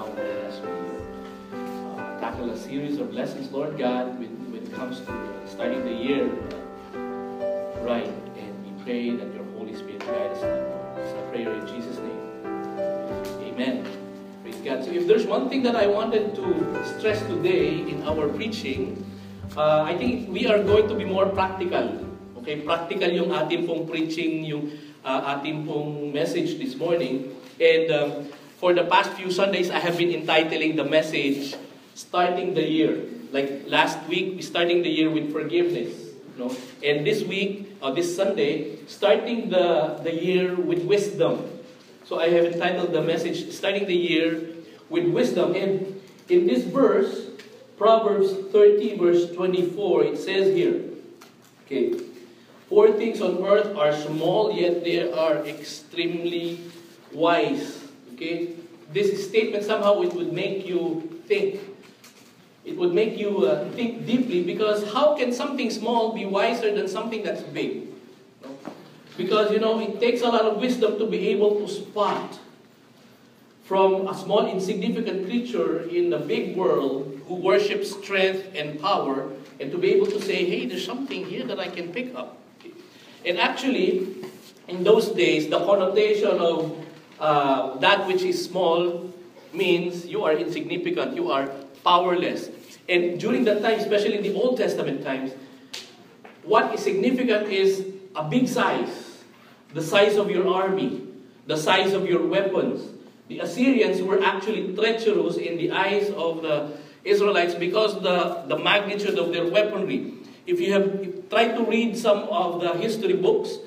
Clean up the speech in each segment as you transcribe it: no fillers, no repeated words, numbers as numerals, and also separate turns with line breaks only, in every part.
now and then as we tackle a series of lessons, Lord God, when it comes to starting the year right. And we pray that your Holy Spirit guide us. It's a prayer in Jesus' name. Amen. Praise God. So if there's one thing that I wanted to stress today in our preaching, I think we are going to be more practical. Okay, practical yung ating pong preaching, yung ating pong message this morning. And for the past few Sundays, I have been entitling the message, Starting the Year. Like last week, we starting the year with forgiveness. You know? And this week, this Sunday, starting the year with wisdom. So I have entitled the message, Starting the Year with Wisdom. And in this verse, Proverbs 30 verse 24, it says here, okay, 4 things on earth are small, yet they are extremely wise. Okay? This statement somehow it would make you think. It would make you think deeply, because how can something small be wiser than something that's big? No? Because, you know, it takes a lot of wisdom to be able to spot from a small insignificant creature in the big world who worships strength and power, and to be able to say, hey, there's something here that I can pick up. And actually, in those days, the connotation of that which is small means you are insignificant, you are powerless. And during that time, especially in the Old Testament times, what is significant is a big size. The size of your army, the size of your weapons. The Assyrians were actually treacherous in the eyes of the Israelites because the magnitude of their weaponry. If you have tried to read some of the history books,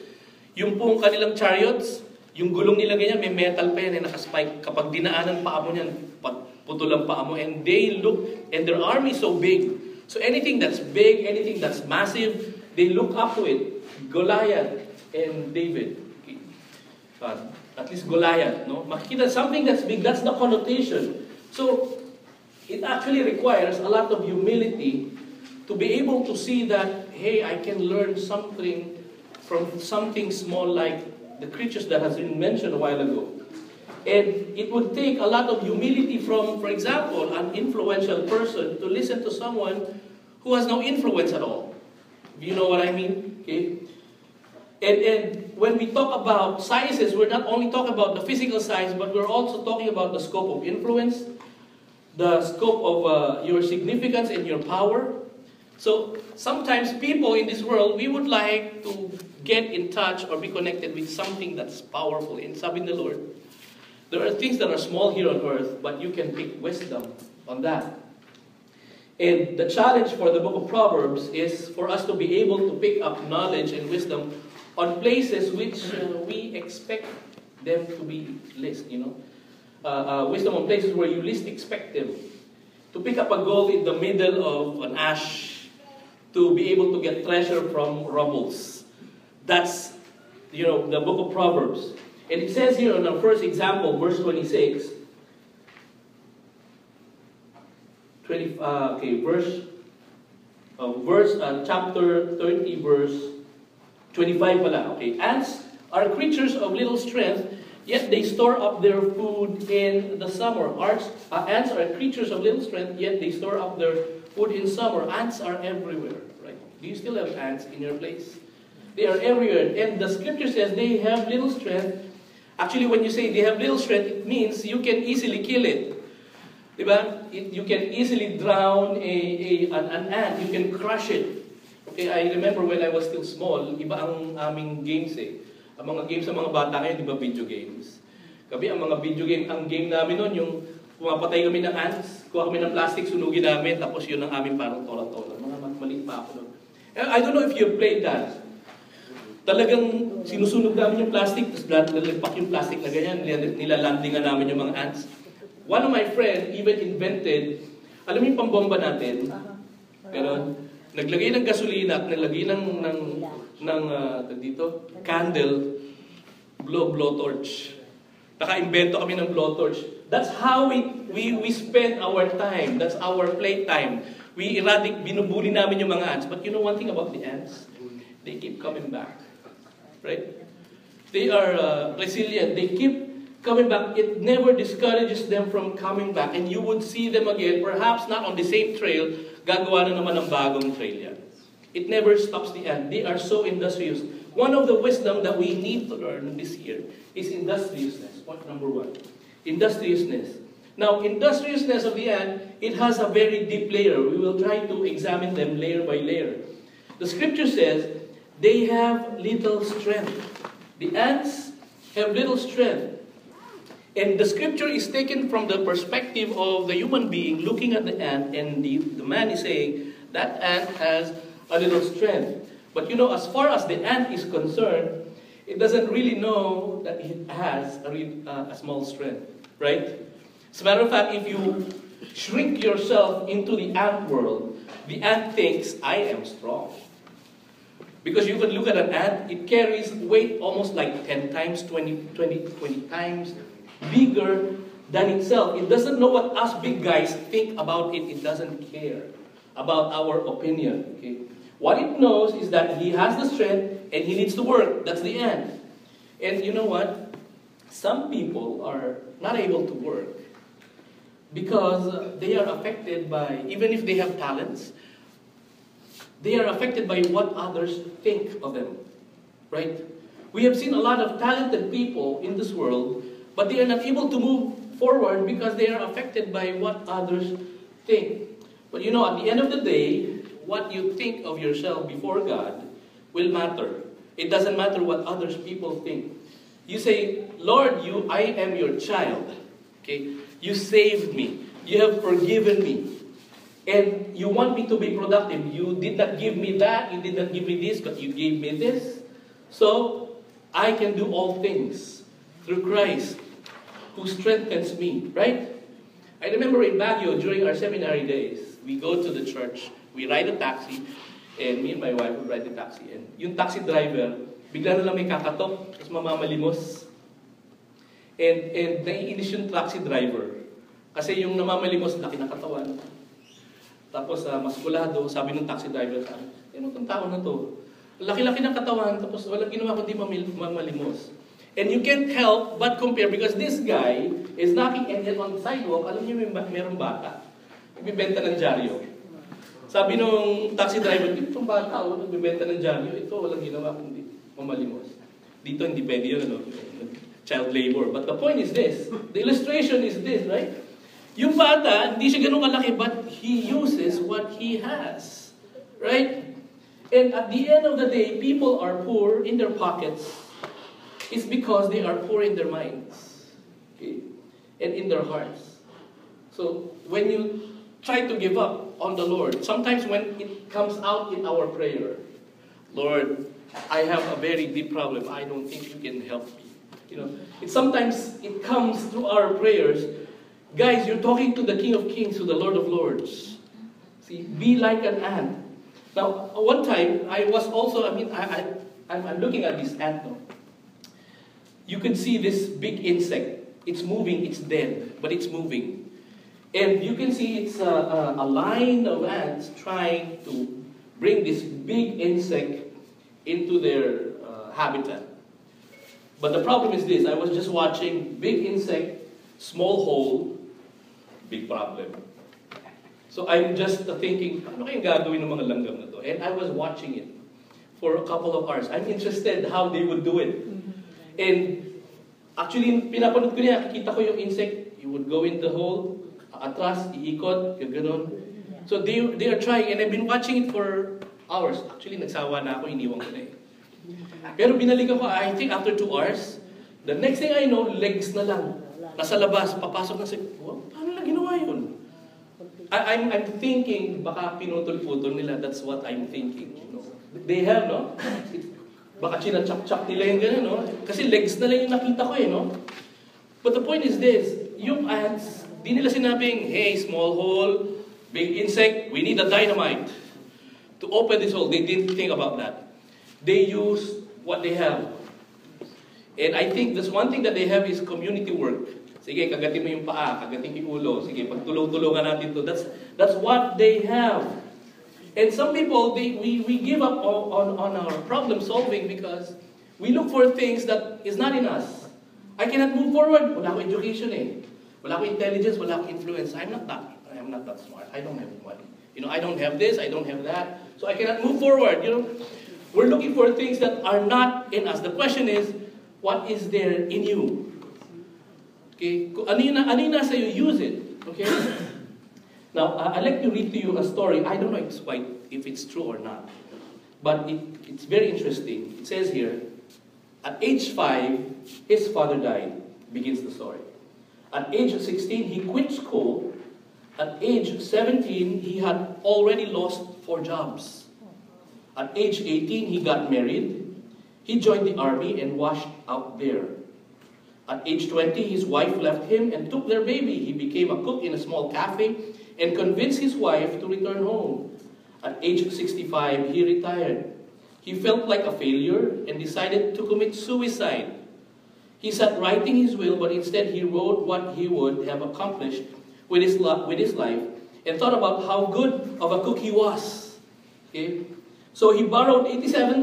yung pong kanilang chariots, yung gulong nila ganyan, may metal pa yan, nakaspike. Kapag dinaanan paa mo yan, putol ang paa mo. And they look, and their army is so big. So anything that's big, anything that's massive, they look up to it. Goliath and David. Okay. At least Goliath, no? Makikita something that's big, that's the connotation. So, it actually requires a lot of humility to be able to see that, hey, I can learn something from something small like the creatures that has been mentioned a while ago. And it would take a lot of humility from, for example, an influential person to listen to someone who has no influence at all. Do you know what I mean? Okay. And when we talk about sizes, we're not only talking about the physical size, but we're also talking about the scope of influence, the scope of your significance and your power. So sometimes people in this world, we would like to get in touch or be connected with something that's powerful. And sabi ng Lord, there are things that are small here on earth, but you can pick wisdom on that. And the challenge for the book of Proverbs is for us to be able to pick up knowledge and wisdom on places which we expect them to be least, you know. Wisdom on places where you least expect them. To pick up a gold in the middle of an ash, to be able to get treasure from rubbles. That's, you know, the book of Proverbs. And it says here on the first example, verse 26. Chapter 30, verse 25 pala. Okay. Ants are creatures of little strength, yet they store up their food in the summer. Ants are creatures of little strength, yet they store up their food in summer. Ants are everywhere, right? Do you still have ants in your place? They are everywhere. And the scripture says they have little strength. Actually, when you say they have little strength, it means you can easily kill it. Diba? You can easily drown an ant. You can crush it. Okay, I remember when I was still small, iba ang aming games eh. Ang mga games sa mga bata ngayon, di ba, video games? Kami, ang mga video game, ang game namin noon, yung pumapatay kami ng ants, kuha kami ng plastic, sunugin namin, tapos yun ang aming parang tola-tola. Mga maliit pa ako noon. I don't know if you played that. Talagang sinusunog namin yung plastic, tapos lalagpak yung plastic na ganyan, nilalandingan namin yung mga ants. One of my friends even invented, alam mo yung pambomba natin? Pero, naglagay ng gasolina at naglagay ng candle, blowtorch. Naka-invento kami ng blowtorch. That's how we spend our time. That's our playtime. Binubuli namin yung mga ants. But you know one thing about the ants? They keep coming back. Right? They are resilient. They keep coming back, it never discourages them from coming back. And you would see them again, perhaps not on the same trail, gagawa na naman ng bagong trail yan. It never stops the ant. They are so industrious. One of the wisdom that we need to learn this year is industriousness. Point number 1. Industriousness. Now, industriousness of the ant, it has a very deep layer. We will try to examine them layer by layer. The scripture says, they have little strength. The ants have little strength. And the scripture is taken from the perspective of the human being looking at the ant, and the man is saying, that ant has a little strength. But you know, as far as the ant is concerned, it doesn't really know that it has a small strength, right? As a matter of fact, if you shrink yourself into the ant world, the ant thinks, I am strong. Because you can look at an ant, it carries weight almost like 10 times, 20 times bigger than itself. It doesn't know what us big guys think about it. It doesn't care about our opinion. Okay? What it knows is that he has the strength and he needs to work. That's the ant. And you know what? Some people are not able to work because they are affected by, even if they have talents, they are affected by what others think of them. Right? We have seen a lot of talented people in this world, but they are not able to move forward because they are affected by what others think. But you know, at the end of the day, what you think of yourself before God will matter. It doesn't matter what others people think. You say, Lord, I am your child. Okay? You saved me. You have forgiven me. And you want me to be productive. You did not give me that. You did not give me this, but you gave me this. So, I can do all things through Christ who strengthens me. Right? I remember in Baguio, during our seminary days, we go to the church, we ride a taxi, and me and my wife would ride the taxi. And yung taxi driver, bigla na lang may kakatok, tapos mamamalimos. And naiinis yung taxi driver. Kasi yung namamalimos, laki na katawan. Tapos maskulado, sabi ng taxi driver sa akin, ano itong tao na to? Laki-laki ng katawan, tapos walang ginawa kundi mamalimos. And you can't help but compare because this guy is knocking and then on the sidewalk, alam niyo mayroong bata. Nagbibenta ng dyaryo. Sabi nung taxi driver, itong bata, nagbibenta ng dyaryo, ito walang ginawa kundi mamalimos. Dito hindi pwede yun, ano? Child labor. But the point is this, the illustration is this, right? Yung bata, hindi siya ganun kalaki, but he uses what he has. Right? And at the end of the day, people are poor in their pockets. It's because they are poor in their minds. Okay? And in their hearts. So, when you try to give up on the Lord, sometimes when it comes out in our prayer, Lord, I have a very deep problem. I don't think you can help me. You know, sometimes it comes through our prayers. Guys, you're talking to the King of Kings, to the Lord of Lords. See, be like an ant. Now, one time, I was also, I'm looking at this ant now. You can see this big insect. It's moving, it's dead, but it's moving. And you can see it's a line of ants trying to bring this big insect into their habitat. But the problem is this, I was just watching big insect, small hole, big problem. So I'm just thinking, ano kayang gagawin ng mga langgam na to? And I was watching it for a couple of hours. I'm interested how they would do it. And actually, pinapanood ko niya, nakikita ko yung insect, you would go in the hole, atras, iikot, yung ganun. So they are trying, and I've been watching it for hours. Actually, nagsawa na ako, iniwan ko na eh. Pero binalikan ko, I think after 2 hours, the next thing I know, legs na lang. Nasa labas, papasok na sa, paano lang ginawa yun? I'm thinking, baka pinutol-putol nila, that's what I'm thinking. You know? They have, no? Baka chinachak-chak nila yung gano'n, no? Kasi legs na lang yung nakita ko, no? But the point is this, yung ants, di nila sinabing, hey, small hole, big insect, we need a dynamite to open this hole. They didn't think about that. They used what they have. And I think this one thing that they have is community work. Sige, kagatin mo yung paa, kagatin yung ulo. Sige, pagtulong-tulungan natin to. That's what they have. And some people, we give up on our problem solving because we look for things that is not in us. I cannot move forward. Wala akong education eh. Wala akong intelligence, wala akong influence. I'm not that smart. I don't have money. I don't have this, I don't have that. So I cannot move forward, We're looking for things that are not in us. The question is, what is there in you? Okay? Kung ano yung nasa iyo, use it. Okay? Now, I'd like to read to you a story. I don't know if it's true or not. But it's very interesting. It says here, at age 5, his father died. Begins the story. At age 16, he quit school. At age 17, he had already lost 4 jobs. At age 18, he got married. He joined the army and washed out there. At age 20, his wife left him and took their baby. He became a cook in a small cafe and convinced his wife to return home. At age 65, he retired. He felt like a failure and decided to commit suicide. He sat writing his will, but instead he wrote what he would have accomplished with his life and thought about how good of a cook he was. Okay? So he borrowed $87,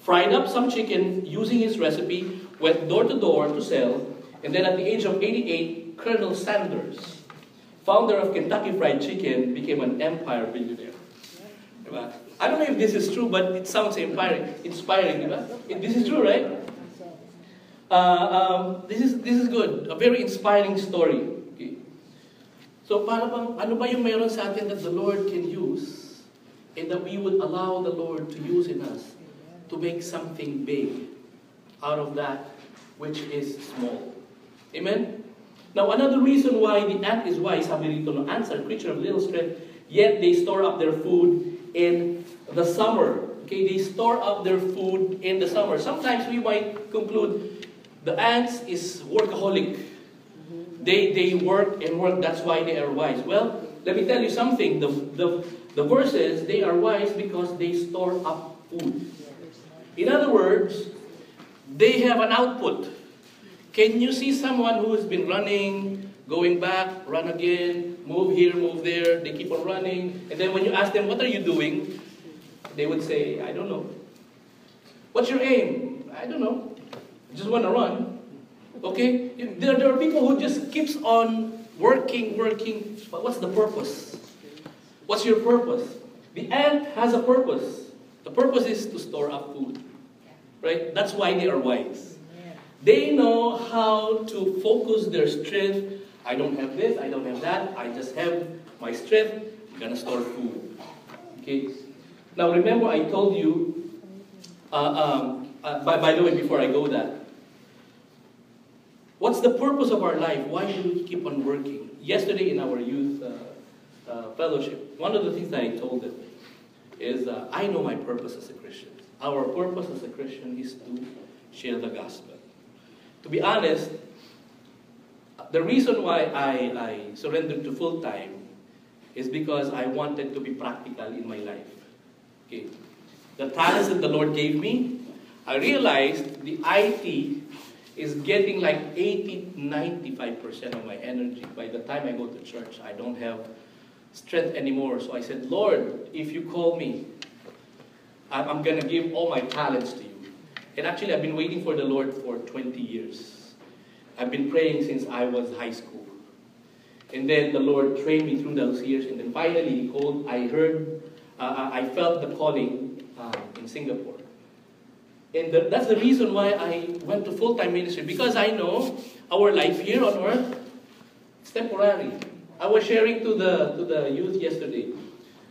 fried up some chicken using his recipe, went door to door to sell, and then at the age of 88, Colonel Sanders, founder of Kentucky Fried Chicken, became an empire billionaire. Diba? I don't know if this is true, but it sounds inspiring. Diba? This is true, right? This is good. A very inspiring story. Okay. So ano ba yung mayroon sa atin that the Lord can use, and that we would allow the Lord to use in us to make something big out of that which is small. Amen? Now, another reason why the ant is wise, sabi rito, no, ants are creature of little strength, yet they store up their food in the summer. Okay, they store up their food in the summer. Sometimes we might conclude the ants is workaholic. They work and work, that's why they are wise. Well, let me tell you something. The verse says they are wise because they store up food. In other words, they have an output. Can you see someone who has been running, going back, run again, move here, move there, they keep on running, and then when you ask them, what are you doing? They would say, I don't know. What's your aim? I don't know. I just want to run. Okay? There are people who just keeps on working, but what's the purpose? What's your purpose? The ant has a purpose. The purpose is to store up food. Right? That's why they are wise. They know how to focus their strength. I don't have this, I don't have that. I just have my strength. I'm going to store food. Okay? Now remember I told you, by the way, before I go that, what's the purpose of our life? Why do we keep on working? Yesterday in our youth fellowship, one of the things that I told them is, I know my purpose as a Christian. Our purpose as a Christian is to share the gospel. To be honest, the reason why I surrendered to full-time is because I wanted to be practical in my life. Okay. The talents that the Lord gave me, I realized the IT is getting like 80-95% of my energy. By the time I go to church, I don't have strength anymore. So I said, Lord, if you call me, I'm going to give all my talents to you. And actually, I've been waiting for the Lord for 20 years. I've been praying since I was high school. And then the Lord trained me through those years. And then finally, He called. I felt the calling in Singapore. And that's the reason why I went to full-time ministry. Because I know our life here on earth is temporary. I was sharing to the youth yesterday.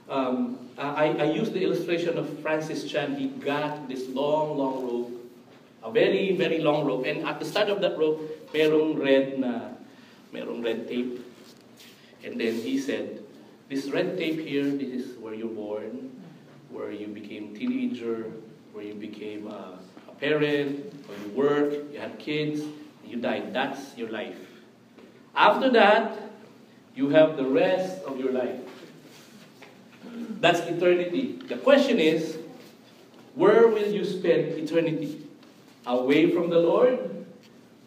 I used the illustration of Francis Chan. He got this long rope, a very, very long rope. And at the start of that rope, merong red tape. And then he said, this red tape here, this is where you're born, where you became teenager, where you became a parent, where you work, you had kids, you died. That's your life. After that, you have the rest of your life. That's eternity. The question is, where will you spend eternity? Away from the Lord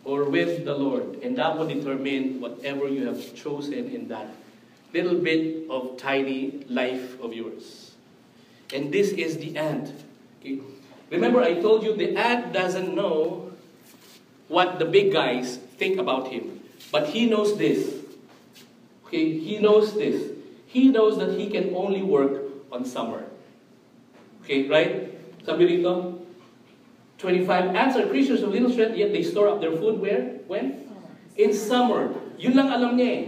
or with the Lord? And that will determine whatever you have chosen in that little bit of tiny life of yours. And this is the ant. Okay? Remember I told you the ant doesn't know what the big guys think about him. But he knows this. Okay, he knows this. He knows that he can only work on summer. Okay, right? Sabi rito, 25, ants are creatures of little strength, yet they store up their food where? When? In summer. Yun lang alam niya eh.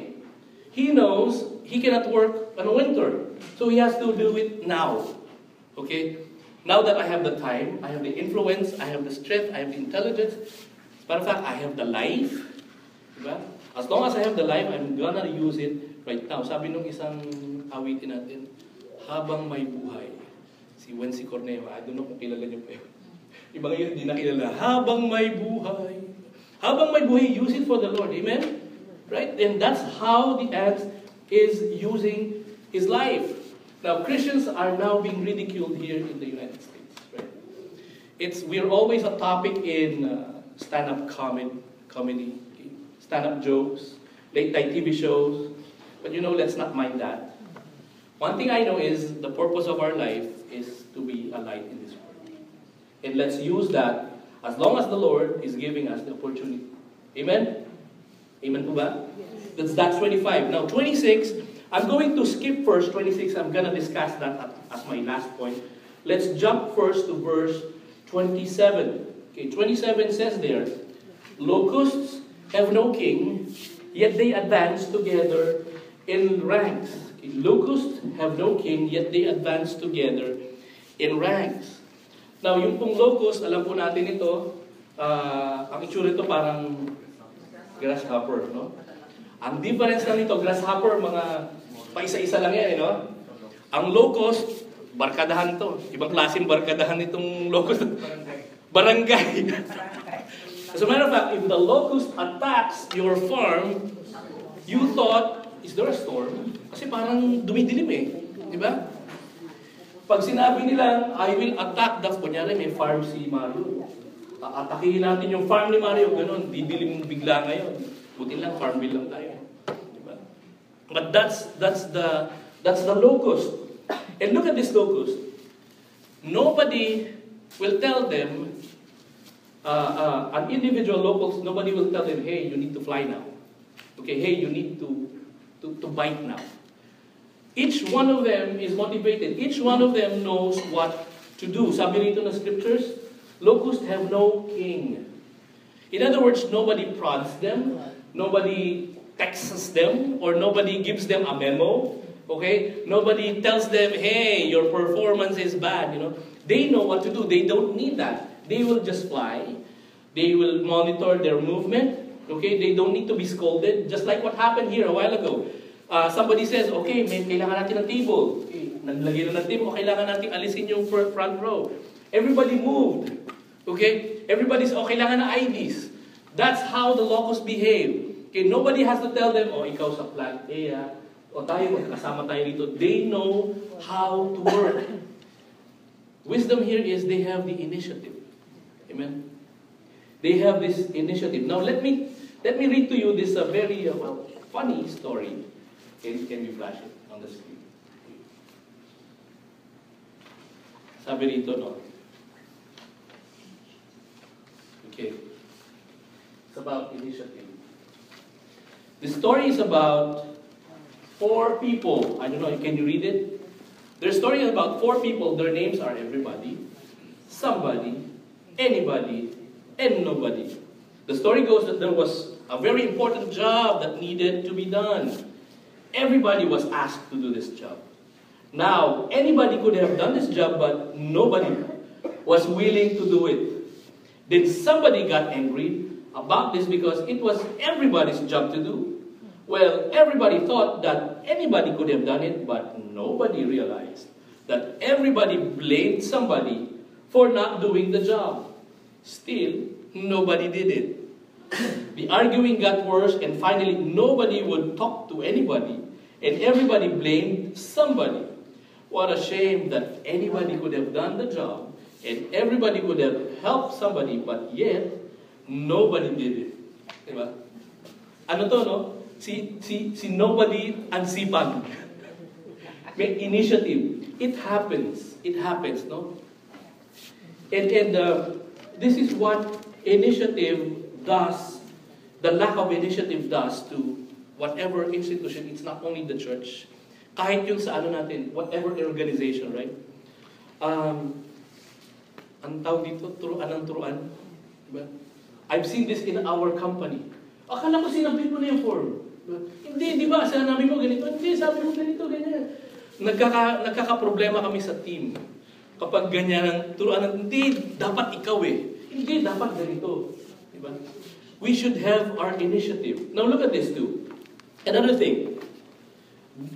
He knows he cannot work on winter. So he has to do it now. Okay? Now that I have the time, I have the influence, I have the strength, I have the intelligence. As a matter of fact, I have the life. Diba? As long as I have the life, I'm gonna use it right now. Sabi nung isang awitin natin, habang may buhay. Si Wency Corneo, I don't know kung kilala niyo pa yun. Ibang yun, hindi nakilala. Habang may buhay. Habang may buhay, use it for the Lord. Amen? Right? And that's how the ant is using his life. Now, Christians are now being ridiculed here in the United States. Right? We're always a topic in stand-up comedy, stand-up jokes, late-night TV shows. But let's not mind that. One thing I know is the purpose of our life is to be a light in this world. And let's use that as long as the Lord is giving us the opportunity. Amen? Amen po ba? Yes. That's 25. Now, 26, I'm going to skip verse 26. I'm going to discuss that as my last point. Let's jump first to verse 27. Okay, 27 says there, locusts have no king, yet they advance together in ranks. Okay, locusts have no king, yet they advance together in ranks. Now, yung pong locust, alam po natin ito, ang itsura ito parang grasshopper, no? Ang difference lang nito, grasshopper, mga paisa-isa lang yan, no? Ang locust, barkadahan to. Ibang klaseng barkadahan itong locust. Barangay. As a matter of fact, if the locust attacks your farm, you thought, is there a storm? Kasi parang dumidilim eh. Di ba? Pag sinabi nila, I will attack the, kunyari may farm si Mario. Atakihin natin yung farm ni Mario, ganun, didilim bigla ngayon. Buti lang, farm bill lang tayo. Diba? But that's the locust. And look at this locust. Nobody will tell them, an individual locust, nobody will tell them, hey, you need to fly now. Okay, hey, you need to bite now. Each one of them is motivated. Each one of them knows what to do. Sabi rito na scriptures, locusts have no king. In other words, nobody prods them, nobody texts them, or nobody gives them a memo. Okay? Nobody tells them, hey, your performance is bad. They know what to do. They don't need that. They will just fly. They will monitor their movement. Okay? They don't need to be scolded. Just like what happened here a while ago. Somebody says, okay, kailangan natin ng table. Okay, naglagay na ng table, kailangan natin alisin yung front row. Everybody moved. Okay? Everybody's, kailangan na IDs. That's how the locusts behave. Okay, nobody has to tell them, ikaw sa plant A, o tayo, kasama tayo dito. They know how to work. Wisdom here is they have the initiative. Amen? They have this initiative. Now, let me read to you this very funny story. Can you flash it on the screen? Sabi rito, no? Okay. It's about initiative. The story is about 4 people. I don't know, can you read it? Their story is about 4 people. Their names are everybody, somebody, anybody, and nobody. The story goes that there was a very important job that needed to be done. Everybody was asked to do this job. Now, anybody could have done this job, but nobody was willing to do it. Then somebody got angry about this because it was everybody's job to do. Well, everybody thought that anybody could have done it, but nobody realized that everybody blamed somebody for not doing the job. Still, nobody did it. The arguing got worse, and finally nobody would talk to anybody, and everybody blamed somebody. What a shame that anybody could have done the job, and everybody could have helped somebody, but yet, nobody did it. Diba? Ano to, no? Si nobody ang sipag. May initiative. It happens. It happens, no? And this is what initiative does, the lack of initiative does to whatever institution, it's not only the church, kahit yung sa ano natin, whatever organization, right? Ang tawag dito, turuan ng turuan. Diba? I've seen this in our company. Akala ko sinabit mo na yung form. Diba? Hindi, di ba? Sinabi mo ganito. Hindi, sabi mo ganito, ganyan. Nagkakaproblema kami sa team. Kapag ganyan ang turuan, hindi, dapat ikaw eh. Hindi, dapat ganito. Diba? We should have our initiative. Now look at this too. Another thing.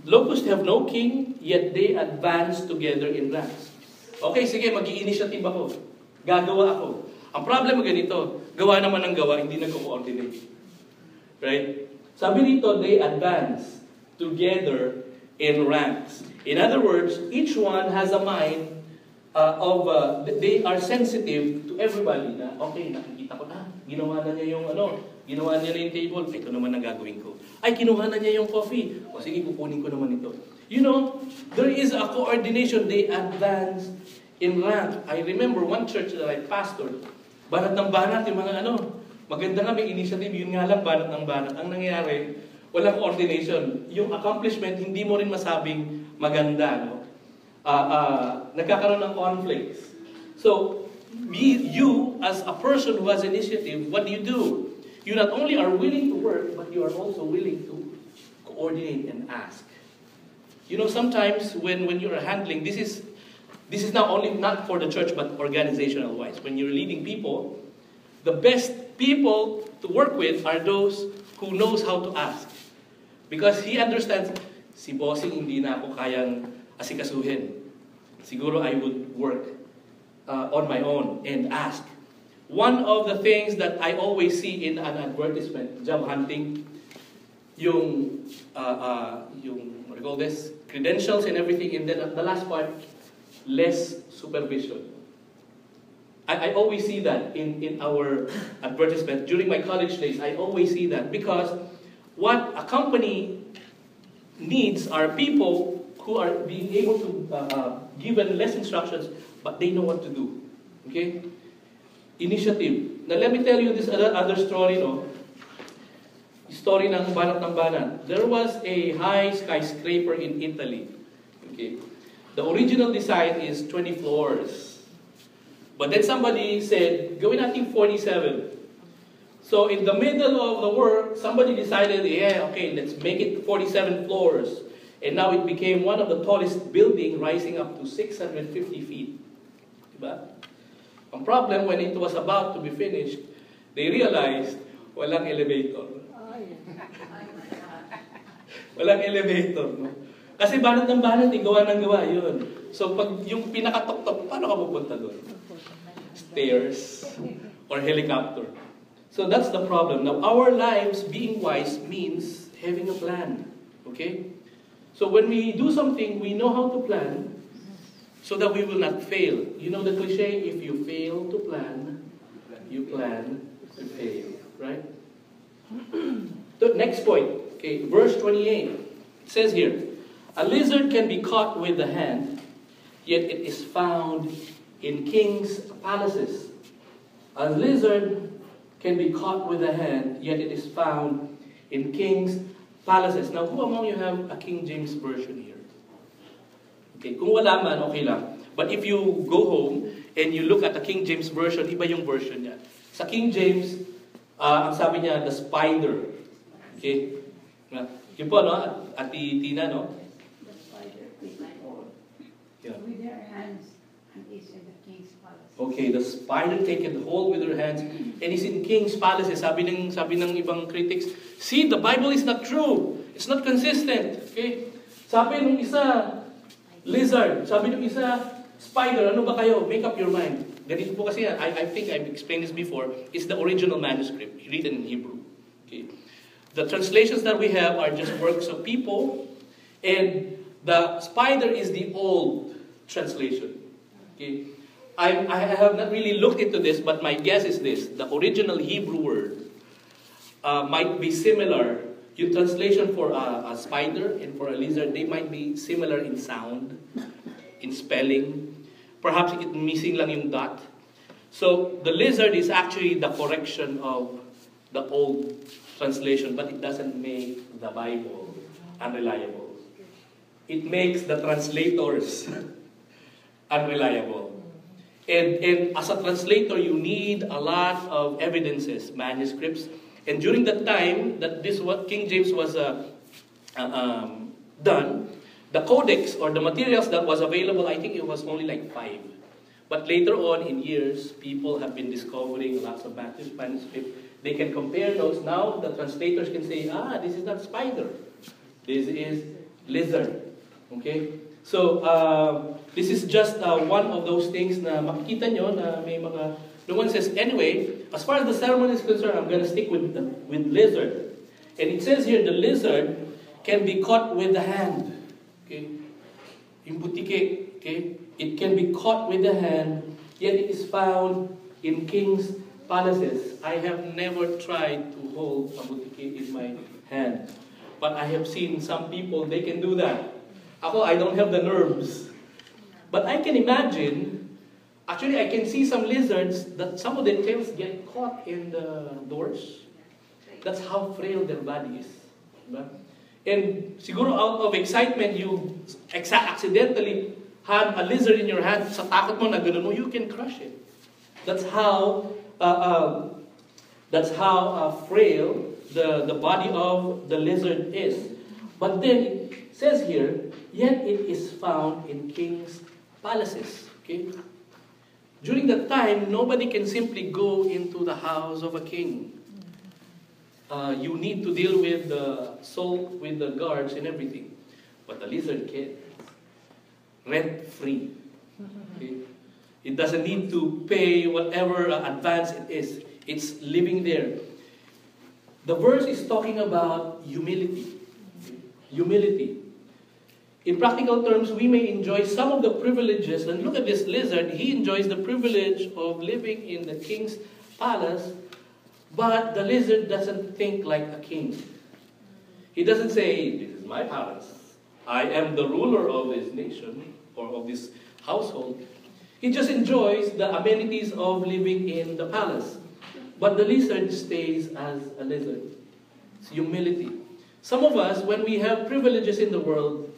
Locusts have no king, yet they advance together in ranks. Okay, sige, mag-i-initiative ako. Gagawa ako. Ang problem ganito, gawa naman ng gawa, hindi nagko-coordinate. Right? Sabi dito, they advance together in ranks. In other words, each one has a mind they are sensitive to everybody na, okay, nakikita ko na, ginawa na niya yung ginawa niya na yung table, ito naman ang gagawin ko. Ay, kinuha na niya yung coffee. O sige, kukunin ko naman ito. You know, there is a coordination. They advance in rank. I remember one church that I pastored, banat ng banat, yung mga maganda nga may initiative, yun nga lang, banat ng banat. Ang nangyayari, walang coordination. Yung accomplishment, hindi mo rin masabing maganda, no? Nagkakaroon ng conflicts. So, you as a person who has initiative, what do? You not only are willing to work, but you are also willing to coordinate and ask. You know, sometimes when you are handling, this is not only not for the church, but organizational wise. When you're leading people, the best people to work with are those who knows how to ask. Because he understands, si bossing hindi na ako kayang asikasuhin. Siguro I would work on my own and ask. One of the things that I always see in an advertisement, job hunting, yung what do you call this? Credentials and everything, and then the last part, less supervision. I always see that in our advertisement. During my college days, I always see that because what a company needs are people who are being able to given less instructions, but they know what to do. Okay? Initiative. Now let me tell you this other story, no? Story ng banat ng banat. There was a high skyscraper in Italy. Okay? The original design is 20 floors. But then somebody said, gawin natin 47. So in the middle of the work, somebody decided, yeah, okay, let's make it 47 floors. And now it became one of the tallest building, rising up to 650 feet. Diba? Ang problem, when it was about to be finished, they realized, walang elevator. Walang elevator, no? Kasi banat ng banat, gawa ng gawa, yun. So pag yung pinakatok-tok, paano ka pupunta doon? Stairs or helicopter. So that's the problem. Now, our lives being wise means having a plan. Okay? So when we do something, we know how to plan so that we will not fail. You know the cliche, if you fail to plan, you plan to fail. Right? The next point. Okay, verse 28. It says here, a lizard can be caught with the hand, yet it is found in kings' palaces. A lizard can be caught with the hand, yet it is found in kings' palaces. Now, who among you have a King James version here? Okay, kung wala man, okay lang. But if you go home and you look at the King James version, iba yung version niya. Sa King James, ang sabi niya, the spider. Okay? Yun po, no? Ati Tina, no?
The spider with my own.
Yeah.
With their hands and is in the king's palace.
Okay, the spider taken hold with her hands and is in king's palaces. Sabi ng ibang critics, see, the Bible is not true. It's not consistent. Okay? Sabi nung isa, lizard. Sabi nung isa, spider. Ano ba kayo? Make up your mind. Ganito po kasi, I think I've explained this before. It's the original manuscript, written in Hebrew. Okay? The translations that we have are just works of people, and the spider is the old translation. Okay? I have not really looked into this, but my guess is this. The original Hebrew word might be similar. Yung translation for a spider and for a lizard, they might be similar in sound, in spelling. Perhaps it missing lang yung dot. So the lizard is actually the correction of the old translation, but it doesn't make the Bible unreliable. It makes the translators unreliable. And as a translator, you need a lot of evidences, manuscripts. And during the time that King James was done, the codex or the materials that was available, I think it was only like 5. But later on in years, people have been discovering lots of manuscripts. They can compare those. Now the translators can say, this is not spider. This is lizard. Okay? So, this is just one of those things na makikita nyo na may mga... No one says, anyway, as far as the sermon is concerned, I'm going to stick with lizard. And it says here, the lizard can be caught with the hand. Okay? Yung butike, okay? It can be caught with the hand, yet it is found in king's palaces. I have never tried to hold a butike in my hand. But I have seen some people, they can do that. Ako, I don't have the nerves. But I can imagine, actually I can see some lizards that some of their tails get caught in the doors. That's how frail their body is. Diba? And siguro out of excitement, you accidentally had a lizard in your hand, sa takot mo na gano'n mo, you can crush it. That's how frail the body of the lizard is. But then it says here, yet it is found in king's palaces. Okay? During that time, nobody can simply go into the house of a king. You need to deal with the with the guards and everything. But the lizard can. Rent-free. Okay? It doesn't need to pay whatever advance it is. It's living there. The verse is talking about humility. Humility. In practical terms, we may enjoy some of the privileges. And look at this lizard. He enjoys the privilege of living in the king's palace. But the lizard doesn't think like a king. He doesn't say, this is my palace. I am the ruler of this nation or of this household. He just enjoys the amenities of living in the palace. But the lizard stays as a lizard. It's humility. Some of us, when we have privileges in the world,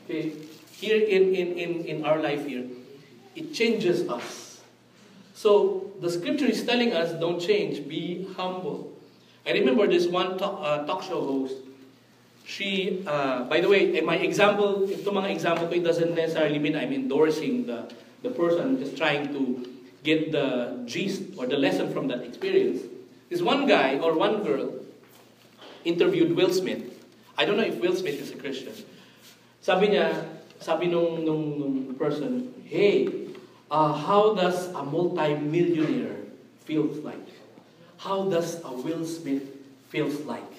okay, here in our life here, it changes us. So the scripture is telling us, don't change, be humble. I remember this one talk show host. She, by the way, my example, ito mga example ko, it doesn't necessarily mean I'm endorsing the person. I'm just trying to get the gist or the lesson from that experience. This one guy or one girl interviewed Will Smith. I don't know if Will Smith is a Christian. Sabi nung person, hey, how does a multi-millionaire feels like? How does a Will Smith feels like?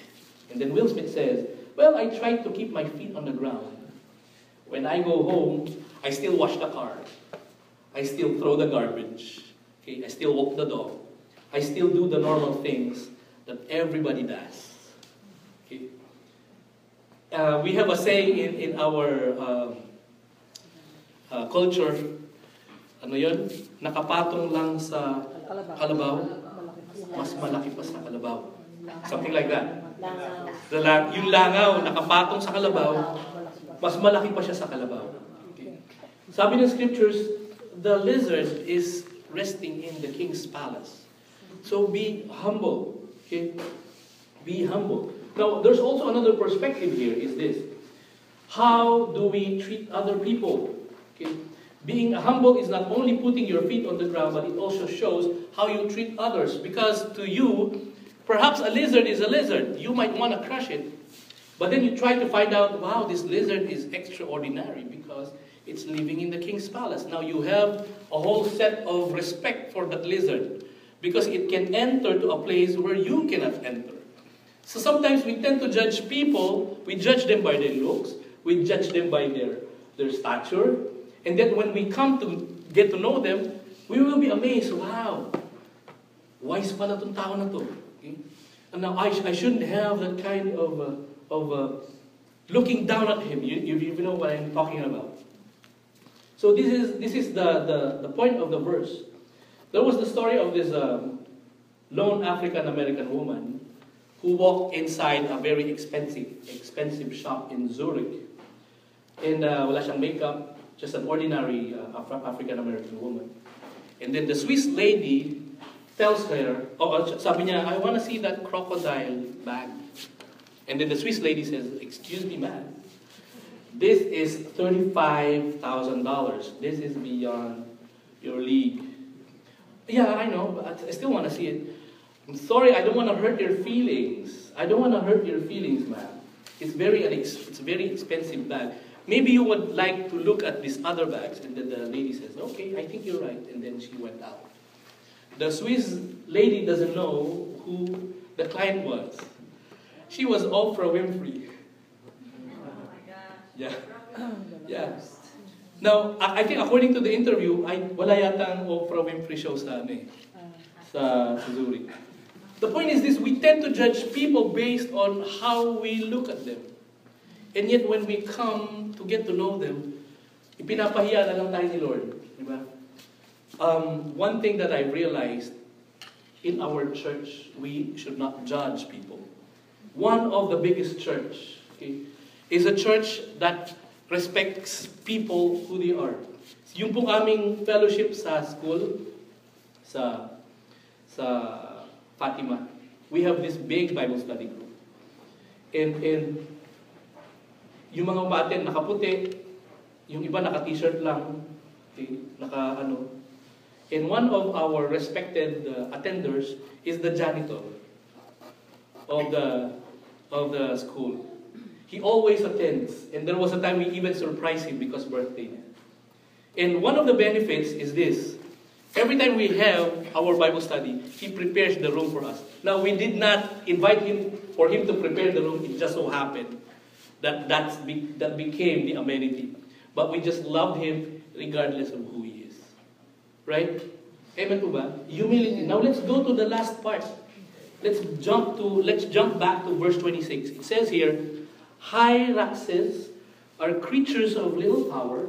And then Will Smith says, well, I try to keep my feet on the ground. When I go home, I still wash the car. I still throw the garbage. Okay? I still walk the dog. I still do the normal things that everybody does. Okay? We have a saying in our culture, ano yun? Nakapatong lang sa kalabaw, mas malaki pa sa kalabaw. Something like that. Yung langaw, nakapatong sa kalabaw, mas malaki pa siya sa kalabaw. Okay. Sabi ng scriptures, the lizard is resting in the king's palace. So be humble. Okay? Be humble. Now, there's also another perspective here, is this. How do we treat other people? Okay? Being humble is not only putting your feet on the ground, but it also shows how you treat others. Because to you, perhaps a lizard is a lizard. You might want to crush it. But then you try to find out, wow, this lizard is extraordinary because it's living in the king's palace. Now you have a whole set of respect for that lizard because it can enter to a place where you cannot enter. So sometimes we tend to judge people. We judge them by their looks. We judge them by their stature. And then when we come to get to know them, we will be amazed. Wow, wise pala tong tao na to. Okay? And now I shouldn't have that kind of looking down at him. You know what I'm talking about. So this is the point of the verse. There was the story of this lone African American woman. who walked inside a very expensive shop in Zurich. And wala siyang makeup, just an ordinary African-American woman. And then the Swiss lady tells her, sabi niya, I want to see that crocodile bag. And then the Swiss lady says, excuse me, ma'am, this is $35,000. This is beyond your league. Yeah, I know, but I still want to see it. I'm sorry, I don't want to hurt your feelings. I don't want to hurt your feelings, ma'am. It's a very expensive bag. Maybe you would like to look at these other bags. And then the lady says, okay, I think you're right. And then she went out. The Swiss lady doesn't know who the client was. She was Oprah Winfrey.
Oh my gosh.
Yeah. Yeah. Now, I think according to the interview, wala yata ang Oprah Winfrey show sa Zurich. The point is this, we tend to judge people based on how we look at them. And yet when we come to get to know them, ipinapahiya na lang tayo ni Lord. Diba? One thing that I realized in our church, we should not judge people. One of the biggest church, okay, is a church that respects people who they are. Yung pong aming fellowship sa school, sa Fatima, we have this big Bible study group. And yung mga umaten nakaputi, yung iba naka-t-shirt lang, okay, And one of our respected attenders is the janitor of the school. He always attends, and there was a time we even surprised him because birthday. And one of the benefits is this. Every time we have our Bible study, he prepares the room for us. Now, we did not invite him for him to prepare the room. It just so happened that became the amenity. But we just loved him regardless of who he is. Right? Amen po ba? Humility. Now, let's go to the last part. Let's jump back to verse 26. It says here, hyraxes are creatures of little power,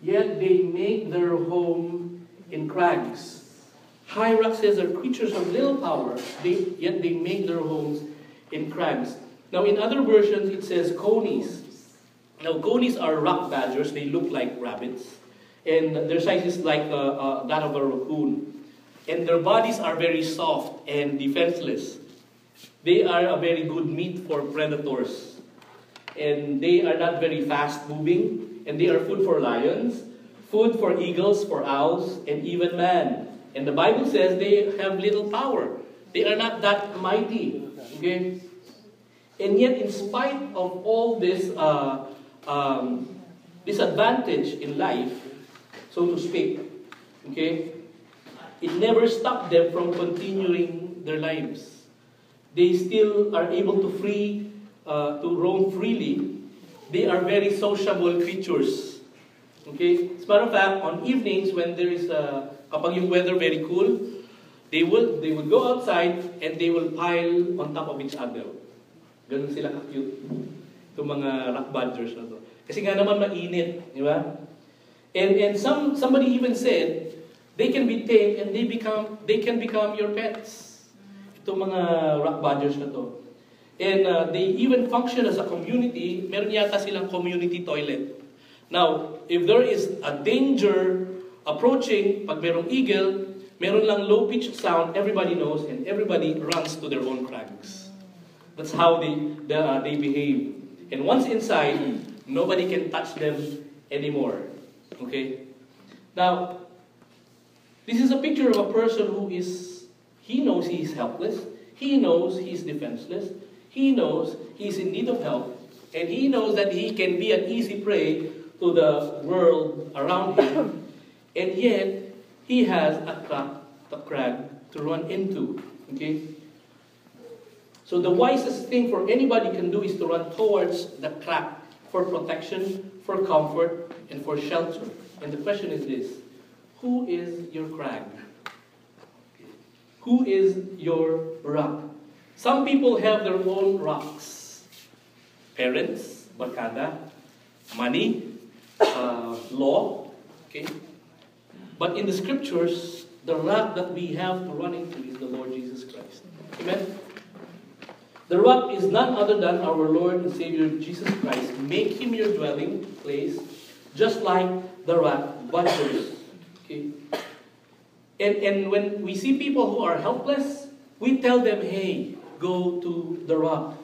yet they make their home in crags. Hyraxes are creatures of little power, yet they make their homes in crags. Now, in other versions, it says conies. Now, conies are rock badgers. They look like rabbits. And their size is like that of a raccoon. And their bodies are very soft and defenseless. They are a very good meat for predators. And they are not very fast moving. And they are food for lions, food for eagles, for owls, and even man. And the Bible says they have little power. They are not that mighty. Okay? And yet, in spite of all this disadvantage in life, so to speak, okay, it never stopped them from continuing their lives. They still are able to roam freely. They are very sociable creatures. Okay? As a matter of fact, on evenings when there is kapag yung weather very cool, they would go outside and they will pile on top of each other. Ganun sila ka-cute. Itong mga rock badgers na to. Kasi nga naman mainit, di ba? And somebody even said they can be tamed and they can become your pets. Itong mga rock badgers na to. And they even function as a community. Meron yata silang community toilet. Now, if there is a danger approaching, pag merong eagle, meron lang low-pitched sound, everybody knows, and everybody runs to their own crags. That's how they behave. And once inside, nobody can touch them anymore. Okay? Now, this is a picture of a person he knows he is helpless, he knows he is defenseless, he knows he is in need of help, and he knows that he can be an easy prey to the world around him, and yet he has a crag to run into. Okay? So the wisest thing for anybody can do is to run towards the crack for protection, for comfort, and for shelter. And the question is this: who is your crag? Who is your rock? Some people have their own rocks. Parents, barkada, money, law. Okay? But in the scriptures, the rock that we have to run into is the Lord Jesus Christ. Amen? The rock is none other than our Lord and Savior Jesus Christ. Make Him your dwelling place, just like the rock butchers. Okay? And when we see people who are helpless, we tell them, hey, go to the rock.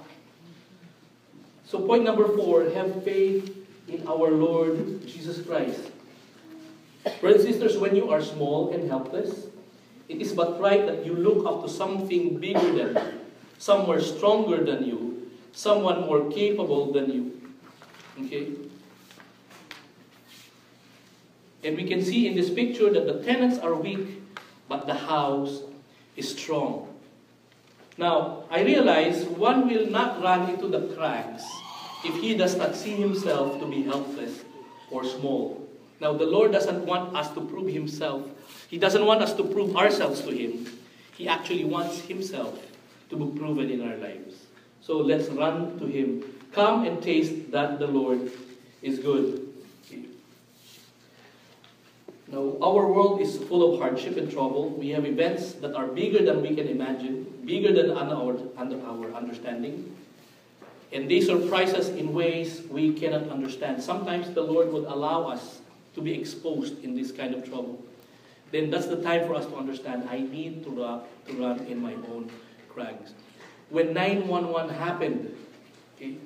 So point number 4, have faith in our Lord Jesus Christ. Brothers and sisters, when you are small and helpless, it is but right that you look up to something bigger than you, somewhere stronger than you, someone more capable than you. Okay? And we can see in this picture that the tenants are weak, but the house is strong. Now, I realize one will not run into the cracks if he does not see himself to be helpless or small. Now, the Lord doesn't want us to prove Himself. He doesn't want us to prove ourselves to Him. He actually wants Himself to be proven in our lives. So let's run to Him. Come and taste that the Lord is good. Now, our world is full of hardship and trouble. We have events that are bigger than we can imagine, bigger than our understanding. And they surprise us in ways we cannot understand. Sometimes the Lord would allow us to be exposed in this kind of trouble. Then that's the time for us to understand, I need to run in my own cracks. When 911 happened, okay,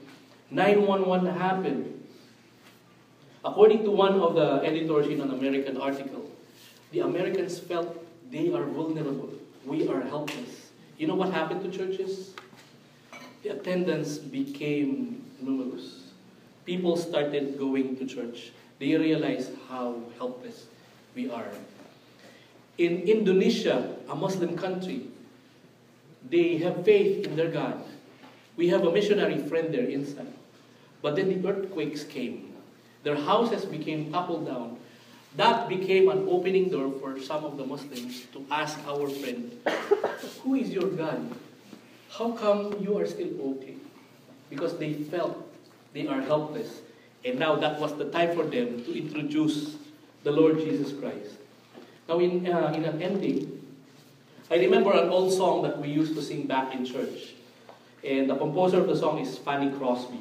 911 happened, according to one of the editors in an American article, the Americans felt they are vulnerable. We are helpless. You know what happened to churches? The attendance became numerous. People started going to church. They realized how helpless we are. In Indonesia, a Muslim country, they have faith in their God. We have a missionary friend there inside. But then the earthquakes came. Their houses became toppled down. That became an opening door for some of the Muslims to ask our friend, who is your God? How come you are still okay? Because they felt they are helpless. And now that was the time for them to introduce the Lord Jesus Christ. Now in an ending, I remember an old song that we used to sing back in church. And the composer of the song is Fanny Crosby.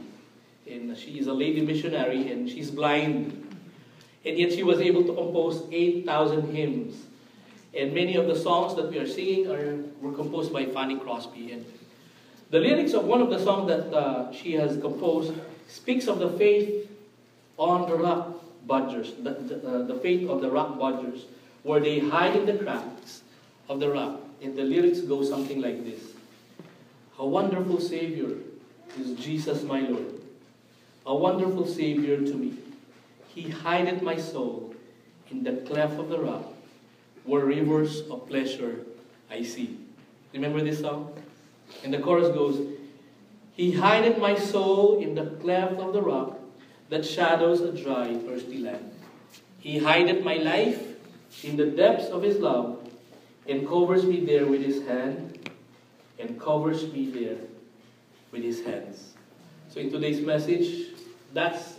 And she is a lady missionary and she's blind. And yet she was able to compose 8,000 hymns. And many of the songs that we are singing were composed by Fanny Crosby. And the lyrics of one of the songs that she has composed speaks of the faith on the rock budgers, the faith of the rock budgers, where they hide in the cracks of the rock. And the lyrics go something like this. A wonderful Savior is Jesus my Lord, a wonderful Savior to me. He hideth my soul in the cleft of the rock, where rivers of pleasure I see. Remember this song? And the chorus goes, He hideth my soul in the cleft of the rock, that shadows a dry, thirsty land. He hideth my life in the depths of His love, and covers me there with His hand, and covers me there with His hands. So in today's message, that's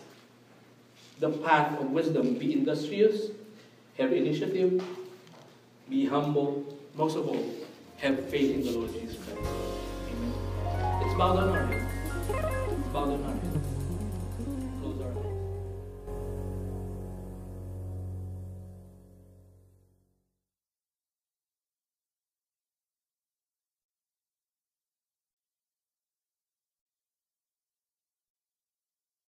the path of wisdom. Be industrious, have initiative, be humble, most of all, have faith in the Lord Jesus Christ. Amen. Let's bow down our heads. Let's bow down our heads.